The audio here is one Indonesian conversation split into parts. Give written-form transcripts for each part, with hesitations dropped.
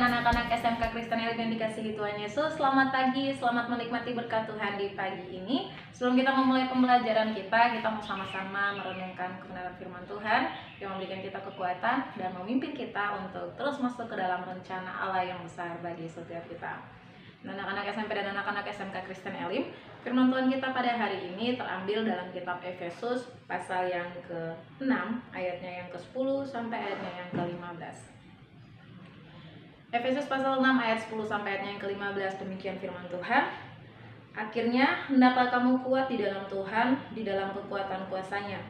dan anak-anak SMK Kristen Elim yang dikasihi Tuhan Yesus. Selamat pagi, selamat menikmati berkat Tuhan di pagi ini. Sebelum kita memulai pembelajaran kita mau sama-sama merenungkan kebenaran firman Tuhan yang memberikan kita kekuatan dan memimpin kita untuk terus masuk ke dalam rencana Allah yang besar bagi setiap kita. Anak-anak SMP dan anak-anak SMK Kristen Elim, firman Tuhan kita pada hari ini terambil dalam kitab Efesus pasal yang ke-6 ayatnya yang ke-10 sampai ayatnya yang ke-15. Efesus pasal 6 ayat 10 sampai ayatnya yang ke-15, demikian firman Tuhan. Akhirnya hendaklah kamu kuat di dalam Tuhan, di dalam kekuatan kuasanya.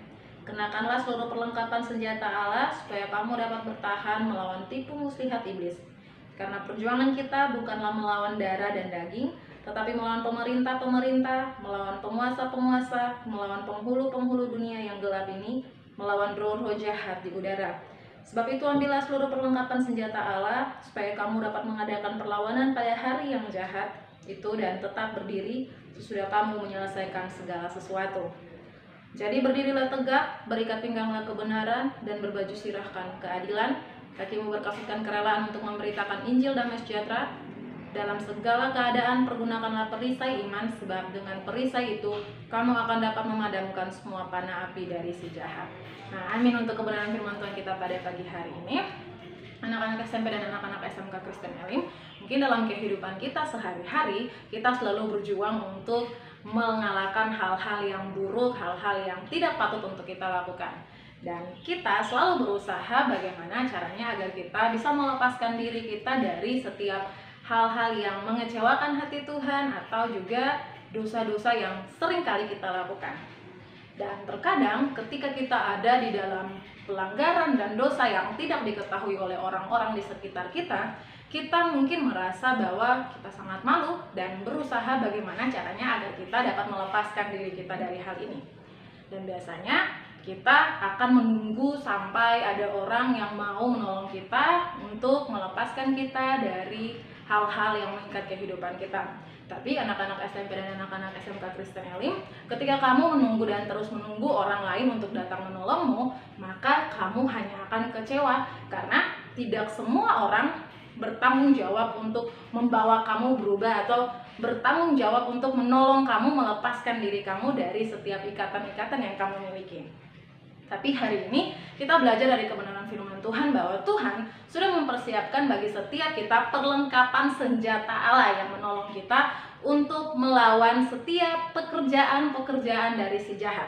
Kenakanlah seluruh perlengkapan senjata Allah supaya kamu dapat bertahan melawan tipu muslihat iblis. Karena perjuangan kita bukanlah melawan darah dan daging, tetapi melawan pemerintah-pemerintah, melawan penguasa-penguasa, melawan penghulu-penghulu dunia yang gelap ini, melawan roh-roh jahat di udara. Sebab itu ambillah seluruh perlengkapan senjata Allah, supaya kamu dapat mengadakan perlawanan pada hari yang jahat itu dan tetap berdiri sesudah kamu menyelesaikan segala sesuatu. Jadi berdirilah tegak, berikat pingganglah kebenaran, dan berbaju sirahkan keadilan. Kakimu berkasutkan kerelaan untuk memberitakan Injil damai sejahtera. Dalam segala keadaan pergunakanlah perisai iman, sebab dengan perisai itu kamu akan dapat memadamkan semua panah api dari si jahat. Nah, amin untuk kebenaran firman Tuhan kita pada pagi hari ini. Anak-anak SMP dan anak-anak SMK Kristen Elim, mungkin dalam kehidupan kita sehari-hari, kita selalu berjuang untuk mengalahkan hal-hal yang buruk, hal-hal yang tidak patut untuk kita lakukan. Dan kita selalu berusaha bagaimana caranya agar kita bisa melepaskan diri kita dari setiap hal-hal yang mengecewakan hati Tuhan atau juga dosa-dosa yang sering kali kita lakukan. Dan terkadang ketika kita ada di dalam pelanggaran dan dosa yang tidak diketahui oleh orang-orang di sekitar kita, kita mungkin merasa bahwa kita sangat malu dan berusaha bagaimana caranya agar kita dapat melepaskan diri kita dari hal ini. Dan biasanya kita akan menunggu sampai ada orang yang mau menolong kita untuk melepaskan kita dari hal-hal yang mengikat kehidupan kita. Tapi anak-anak SMP dan anak-anak SMK Kristen Elim, ketika kamu menunggu dan terus menunggu orang lain untuk datang menolongmu, maka kamu hanya akan kecewa karena tidak semua orang bertanggung jawab untuk membawa kamu berubah atau bertanggung jawab untuk menolong kamu melepaskan diri kamu dari setiap ikatan-ikatan yang kamu miliki. Tapi hari ini kita belajar dari kebenaran firman Tuhan bahwa Tuhan sudah mempersiapkan bagi setiap kita perlengkapan senjata Allah yang menolong kita untuk melawan setiap pekerjaan-pekerjaan dari si jahat.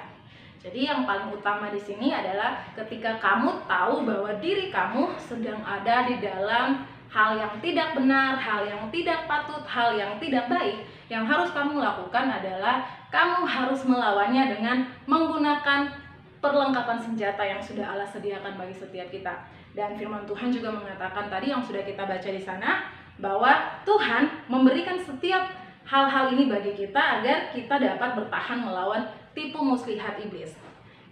Jadi yang paling utama di sini adalah ketika kamu tahu bahwa diri kamu sedang ada di dalam hal yang tidak benar, hal yang tidak patut, hal yang tidak baik, yang harus kamu lakukan adalah kamu harus melawannya dengan menggunakan perlengkapan senjata yang sudah Allah sediakan bagi setiap kita. Dan firman Tuhan juga mengatakan tadi yang sudah kita baca di sana, bahwa Tuhan memberikan setiap hal-hal ini bagi kita agar kita dapat bertahan melawan tipu muslihat iblis.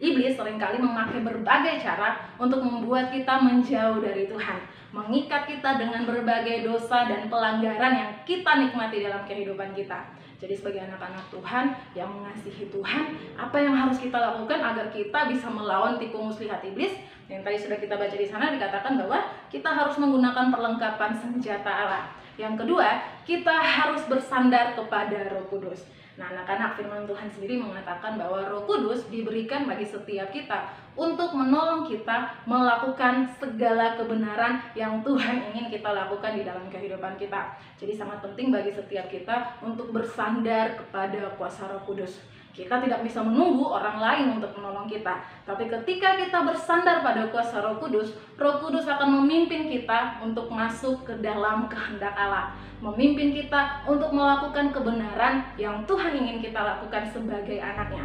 Iblis seringkali memakai berbagai cara untuk membuat kita menjauh dari Tuhan, mengikat kita dengan berbagai dosa dan pelanggaran yang kita nikmati dalam kehidupan kita. Jadi sebagai anak-anak Tuhan yang mengasihi Tuhan, apa yang harus kita lakukan agar kita bisa melawan tipu muslihat iblis? Yang tadi sudah kita baca di sana dikatakan bahwa kita harus menggunakan perlengkapan senjata Allah. Yang kedua, kita harus bersandar kepada Roh Kudus. Nah, anak-anak firman Tuhan sendiri mengatakan bahwa Roh Kudus diberikan bagi setiap kita untuk menolong kita melakukan segala kebenaran yang Tuhan ingin kita lakukan di dalam kehidupan kita. Jadi sangat penting bagi setiap kita untuk bersandar kepada kuasa Roh Kudus. Kita tidak bisa menunggu orang lain untuk menolong kita. Tapi ketika kita bersandar pada kuasa Roh Kudus akan memimpin kita untuk masuk ke dalam kehendak Allah. Memimpin kita untuk melakukan kebenaran yang Tuhan ingin kita lakukan sebagai anaknya.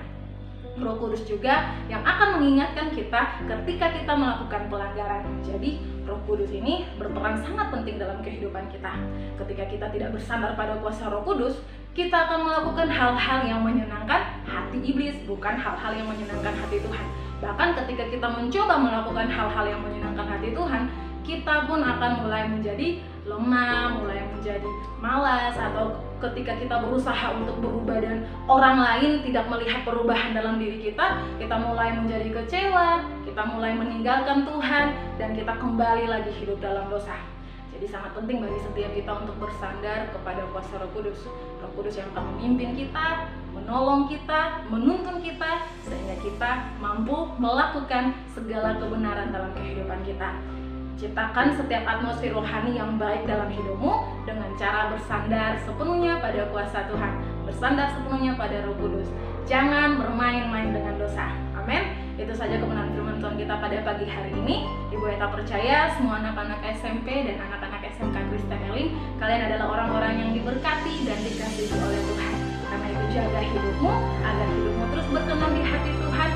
Roh Kudus juga yang akan mengingatkan kita ketika kita melakukan pelanggaran. Jadi Roh Kudus ini berperan sangat penting dalam kehidupan kita. Ketika kita tidak bersandar pada kuasa Roh Kudus, kita akan melakukan hal-hal yang menyenangkan hati iblis, bukan hal-hal yang menyenangkan hati Tuhan. Bahkan ketika kita mencoba melakukan hal-hal yang menyenangkan hati Tuhan, kita pun akan mulai menjadi lemah, mulai menjadi malas, atau ketika kita berusaha untuk berubah dan orang lain tidak melihat perubahan dalam diri kita mulai menjadi kecewa, kita mulai meninggalkan Tuhan, dan kita kembali lagi hidup dalam dosa. Jadi sangat penting bagi setiap kita untuk bersandar kepada kuasa Roh Kudus. Roh Kudus yang akan memimpin kita, menolong kita, menuntun kita, sehingga kita mampu melakukan segala kebenaran dalam kehidupan kita. Ciptakan setiap atmosfer rohani yang baik dalam hidupmu dengan cara bersandar sepenuhnya pada kuasa Tuhan, bersandar sepenuhnya pada Roh Kudus. Jangan bermain-main dengan dosa. Amin. Itu saja kebenaran firman Tuhan kita pada pagi hari ini. Ibu Eta percaya semua anak-anak SMP dan anak-anak SMK Kristen Elim, kalian adalah orang-orang yang diberkati dan dikasihi oleh Tuhan. Karena itu jaga hidupmu agar hidupmu terus berkenan di hati Tuhan,